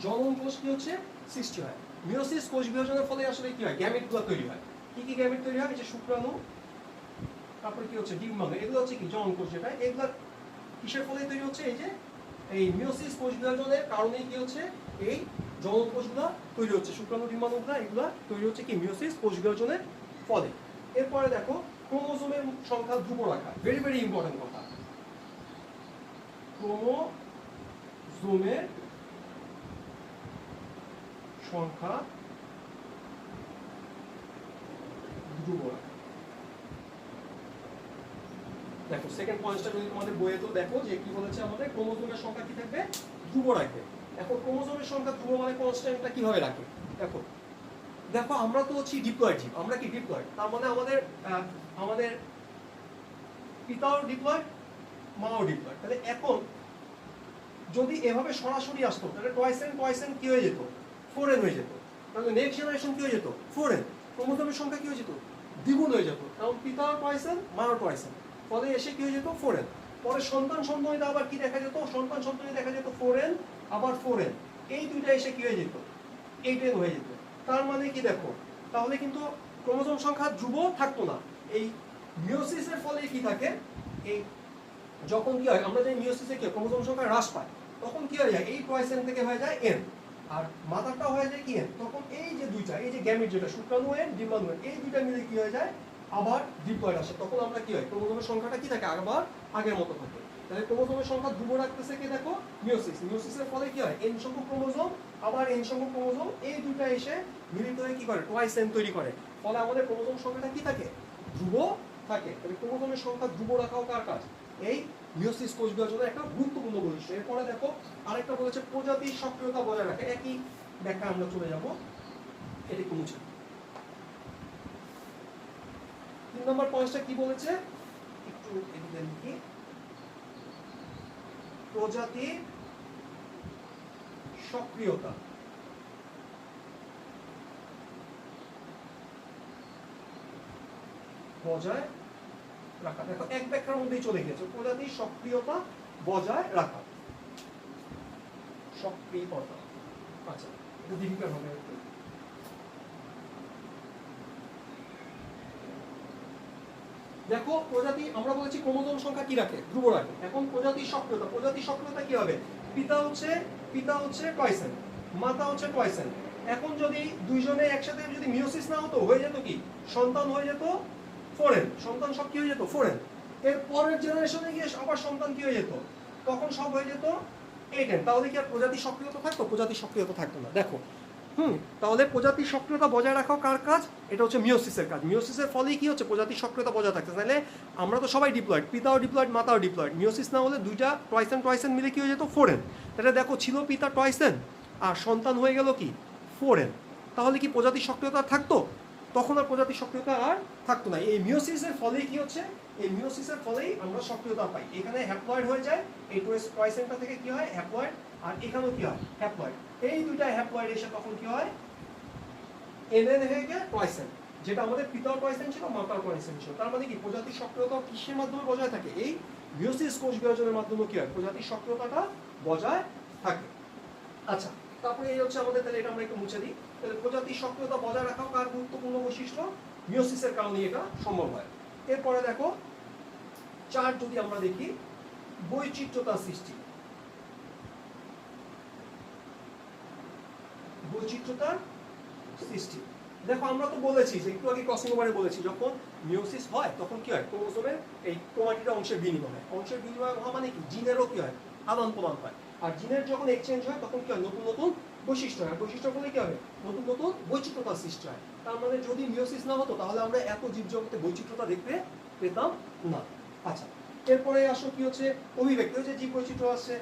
[SPEAKER 1] জনন কোষ কি হচ্ছে, সৃষ্টি হয়। মিওসিস কোষ বিভাজনের ফলে আসলে কি হয়, গ্যামেটগুলো তৈরি হয়। কি কি গ্যামেট তৈরি হয়, এই যে শুক্রাণু, তারপরে কি হচ্ছে ডিম্বাণু, এগুলো হচ্ছে কি জনন কোষ, যেটা এগুলা কিসের ফলে তৈরি হচ্ছে, এই যে এই মিওসিস কোষ বিভাজনের কারণে কি হচ্ছে, এই জনন কোষগুলো তৈরি হচ্ছে, শুক্রাণু ডিম্বাণুগুলো এগুলা তৈরি হচ্ছে কি মিওসিস কোষ বিভাজনের ফলে। এরপরে দেখো ক্রোমোজোমের সংখ্যা ধ্রুব রাখা, ভেরি ভেরি ইম্পর্টেন্ট কথা। ক্রোমোজোমের সংখ্যা ধ্রুব রাখা। দেখো সেকেন্ড পয়েন্টটা যদি তোমাদের বইয়ে তো দেখো যে কি বলেছে, আমাদের ক্রোমোজোমের সংখ্যা কি থাকবে, ধ্রুব রাখবে। এখন ক্রোমোজোমের সংখ্যা ধ্রুব মানে কনস্ট্যান্টটা কিভাবে রাখে, দেখো দেখো আমরা তো হচ্ছি ডিপ্লয়েড জীব, আমরা কি ডিপ্লয়েড, তার মানে আমাদের আমাদের পিতাও ডিপ্লয়েড, মাও ডিপ্লয়েড। তাহলে এখন যদি এভাবে সরাসরি আসতো তাহলে টয়েস এন কি হয়ে যেত, 4n হয়ে যেত। তাহলে নেক্সট জেনারেশন কি হয়ে যেত, 4n, ক্রোমোজোমের সংখ্যা কি হয়ে যেত, দ্বিগুণ হয়ে যেত, কারণ পিতাও টয়েস এন, মাও টয়েস এন, ফলে এসে কি হয়ে যেত, 4n। পরে সন্তান সন্ততিতে আবার কি দেখা যেত, সন্তান সন্ততি দেখা যেত 4n আবার 4n, এই দুইটা এসে কি হয়ে যেত, 8n হয়ে যেত। তার মানে কি দেখো, তাহলে কিন্তু ক্রোমোজোম সংখ্যা ধ্রুব থাকতো না। এই মিওসিসের ফলে কি থাকে, এই যখন কি হয়, আমরা যে মিওসিসে কি ক্রোমোজোম সংখ্যা হ্রাস পায়, তখন কি হয়ে যায়, এই টয়েস এন থেকে হয়ে যায় n, আর মাদারটা হয়ে যায় কি n। তখন এই যে দুইটা, এই যে গ্যামেট যেটা শুক্রাণু n ডিম্বাণু n, এই দুইটা মিলে কি হয়ে যায়, আবার ডিপ্লয়েড আসে। তখন আমরা কি হয়, ক্রোমোজোমের সংখ্যাটা কি থাকে, আবার আগের মতো থাকে। তাহলে ক্রোমোজোমের সংখ্যা ধ্রুব রাখতেছে কি, দেখো মিওসিস, মিওসিসের ফলে কি হয়, n সংখ্যক ক্রোমোজোম আবার n সংখ্যক ক্রোমোজোম, এই দুইটা এসে মিলিত হয়ে কি করে, টয়েস n তৈরি করে, ফলে আমাদের ক্রোমোজোম সংখ্যাটা কি থাকে, ধ্রুব থাকে। তাহলে ক্রোমোজোমের সংখ্যা ধ্রুব রাখাও কার কাজ, এই মিওসিস কোষ বিভাজনের একটা গুরুত্বপূর্ণ বৈশিষ্ট্য। এরপরে দেখো আরেকটা বলেছে প্রজাতির সক্রিয়তা বজায় রাখে, একই ব্যাখ্যা আমরা চলে যাব, এটি একটু মুছে। 3 নম্বর পয়েন্টটা কি বলেছে, একটু এদিকে লিখি, প্রজাতির সক্রিয়তা বজায় রাখা। দেখো এক ব্যাখ্যার মধ্যেই চলে গেছে, প্রজাতির সক্রিয়তা বজায় রাখা। সক্রিয়তা, আচ্ছা এটা দীর্ঘিকার হবে একটু। দেখো প্রজাতি আমরা বলেছি ক্রোমোজোম সংখ্যা কি রাখে, ধ্রুব রাখে। এখন প্রজাতির সক্রিয়তা, প্রজাতির সক্রিয়তা কি হবে, পিতা হচ্ছে টয়েসেন, মাতা হচ্ছে টয়েসেন। এখন যদি দুইজনে একসাথে যদি মিওসিস না হতো, হয়ে যেত কি, সন্তান হয়ে যেত ফোরেন, সন্তান সব কি হয়ে যেত ফোরেন। এর পরের জেনারেশনে গিয়ে আবার সন্তান কি হয়ে যেত, তখন সব হয়ে যেত এইটেন। তাহলে কি আর প্রজাতির সক্রিয়তা থাকতো, প্রজাতির সক্রিয়তা থাকতো না। দেখো তাহলে প্রজাতির সক্রিয়তা বজায় রাখাও কার কাজ, এটা হচ্ছে মিওসিসের কাজ। মিওসিসের ফলেই কি হচ্ছে, প্রজাতির সক্রিয়তা বজায় থাকছে। তাহলে আমরা তো সবাই ডিপ্লয়েড, পিতাও ডিপ্লয়েড মাতাও ডিপ্লয়েড। মিওসিস না হলে দুইটা টয়েসেন মিলে কি হয়ে যেত ফোরেন। তাহলে দেখো ছিল পিতা টয়েসেন আর সন্তান হয়ে গেল কি ফোরেন, তাহলে কি প্রজাতির সক্রিয়তা থাকতো, তখন আর প্রজাতির সক্রিয়তা আর থাকতো না। এই মিওসিসের ফলেই কি হচ্ছে, এই মিওসিসের ফলেই আমরা সক্রিয়তা পাই। এখানে হ্যাপ্লয়েড হয়ে যায়, এই টয়েসেনটা থেকে কি হয় হ্যাপ্লয়েড, আর এখানেও কি হয় হ্যাপ্লয়েড। এই দুইটা হ্যাপ্লয়েড এসে তখন কি হয় এনএন হয়ে গিয়ে টয়েসেন, যেটা আমাদের পিতাও টয়েসেন ছিল মাতাও টয়েসেন ছিল। তার মানে কি প্রজাতির সক্রিয়তা কিসের মাধ্যমে বজায় থাকে, এই মিওসিস কোষ বিভাজনের মাধ্যমে কি হয় প্রজাতির সক্রিয়তাটা বজায় থাকে। আচ্ছা তারপরে এই হচ্ছে আমাদের, তাহলে এটা আমরা একটু মুছে দিই। তাহলে প্রজাতির সক্রিয়তা বজায় রাখাও কার গুরুত্বপূর্ণ বৈশিষ্ট্য, মিওসিসের কারণে এটা সম্ভব হয়। এরপরে দেখো চার যদি আমরা দেখি, বৈচিত্র্যতার সৃষ্টি, বৈচিত্র্যতার সৃষ্টি। দেখো আমরা তো বলেছি যে একটু আগে ক্রসিং ওভারে বলেছি, যখন মিওসিস হয় তখন কি হয় ক্রোমোজোমের এই ক্রোমাটিড অংশের বিনিময় হয়। অংশের বিনিময় হওয়া মানে কি জিনেরও কি হয় আদান প্রদান হয়। আর জিনের যখন এক্সচেঞ্জ হয় তখন কি হয় নতুন নতুন বৈশিষ্ট্য হয়। বৈশিষ্ট্য বলে কি হবে নতুন নতুন বৈচিত্র্যতার সৃষ্টি হয়। তার মানে যদি মিওসিস না হতো তাহলে আমরা এত জীবজগতে বৈচিত্র্যতা দেখতে পেতাম না। আচ্ছা এরপরে আসো কি হচ্ছে অভিব্যক্তি, যে জীব বৈচিত্র্য আসছে,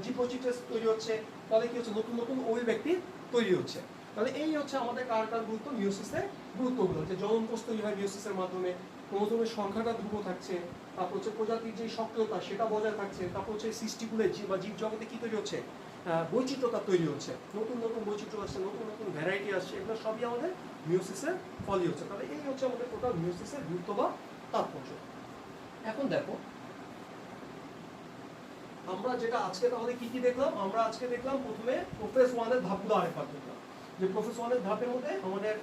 [SPEAKER 1] জীব বৈচিত্র্য তৈরি হচ্ছে, তাহলে কি হচ্ছে নতুন নতুন অভিব্যক্তি তৈরি হচ্ছে। তাহলে এই হচ্ছে আমাদের কার গুরুত্ব, মিওসিসের গুরুত্বগুলো, যে জনন কোষ তৈরি হয় মিওসিসের মাধ্যমে, ক্রোমোজোমের সংখ্যাটা ধ্রুব থাকছে, তারপর হচ্ছে প্রজাতির যে সক্রিয়তা সেটা বজায় থাকছে, তারপর হচ্ছে সৃষ্টিগুলো বা জীব জগতে কি তৈরি হচ্ছে বৈচিত্র্যতা তৈরি হচ্ছে, নতুন নতুন বৈচিত্র্য আসছে, নতুন নতুন ভ্যারাইটি আসছে, এগুলো সবই আমাদের মিওসিসের ফলই হচ্ছে। তাহলে এই হচ্ছে আমাদের টোটাল মিওসিসের গুরুত্ব বা তাৎপর্য। এখন দেখো আমরা যেটা আজকে তাহলে কি কি দেখলাম, আমরা আজকে দেখলাম প্রথমে প্রোফেস 1 এর ধাপগুলো আরেকবার দেখলাম। যে প্রোফেস 1 এর ধাপের মধ্যে আমাদের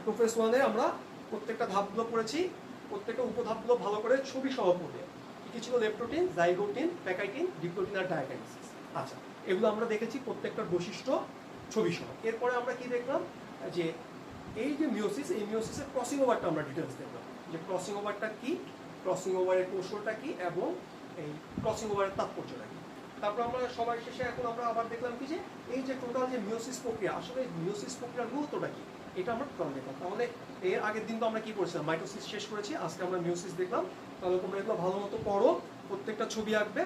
[SPEAKER 1] প্রোফেস 1 এ আমরা প্রত্যেকটা ধাপগুলো পড়েছি, প্রত্যেকটা উপধাপগুলো ভালো করে ছবি সহ পড়ে। কি ছিল লেপটোটিন, জাইগোটিন, প্যাকাইটিন, ডিপ্লোটিন আর ডায়াকাইনেসিস। আচ্ছা এগুলো আমরা দেখেছি প্রত্যেকটার বৈশিষ্ট্য ছবি সহ। এরপরে আমরা কি দেখলাম, যে এই যে মিওসিস, এই মিওসিসের ক্রসিং ওভারটা আমরা ডিটেলস দেখলাম, যে ক্রসিং ওভারটা কি, ক্রসিং ওভারের কৌশলটা কি এবং এই ক্রসিং ওভারের তাৎপর্যটা কি। তারপর আমরা সবার শেষে এখন আমরা আবার দেখলাম কি, যে এই যে টোটাল যে মিওসিস প্রক্রিয়া, আসলে মিওসিস প্রক্রিয়ার গুরুত্বটা কি এটা আমরা টোটাল দেখলাম। তাহলে এর আগের দিন তো আমরা কি করেছিলাম, মাইটোসিস শেষ করেছি, আজকে আমরা মিওসিস দেখলাম। তাহলে তোমরা এগুলো ভালো মতো পড়ো, প্রত্যেকটা ছবি আঁকবে।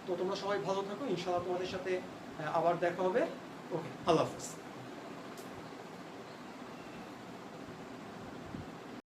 [SPEAKER 1] তো তোমরা সবাই ভালো থাকো, ইনশাআল্লাহ তোমাদের সাথে আবার দেখা হবে। ওকে, আল্লাহ হাফেজ।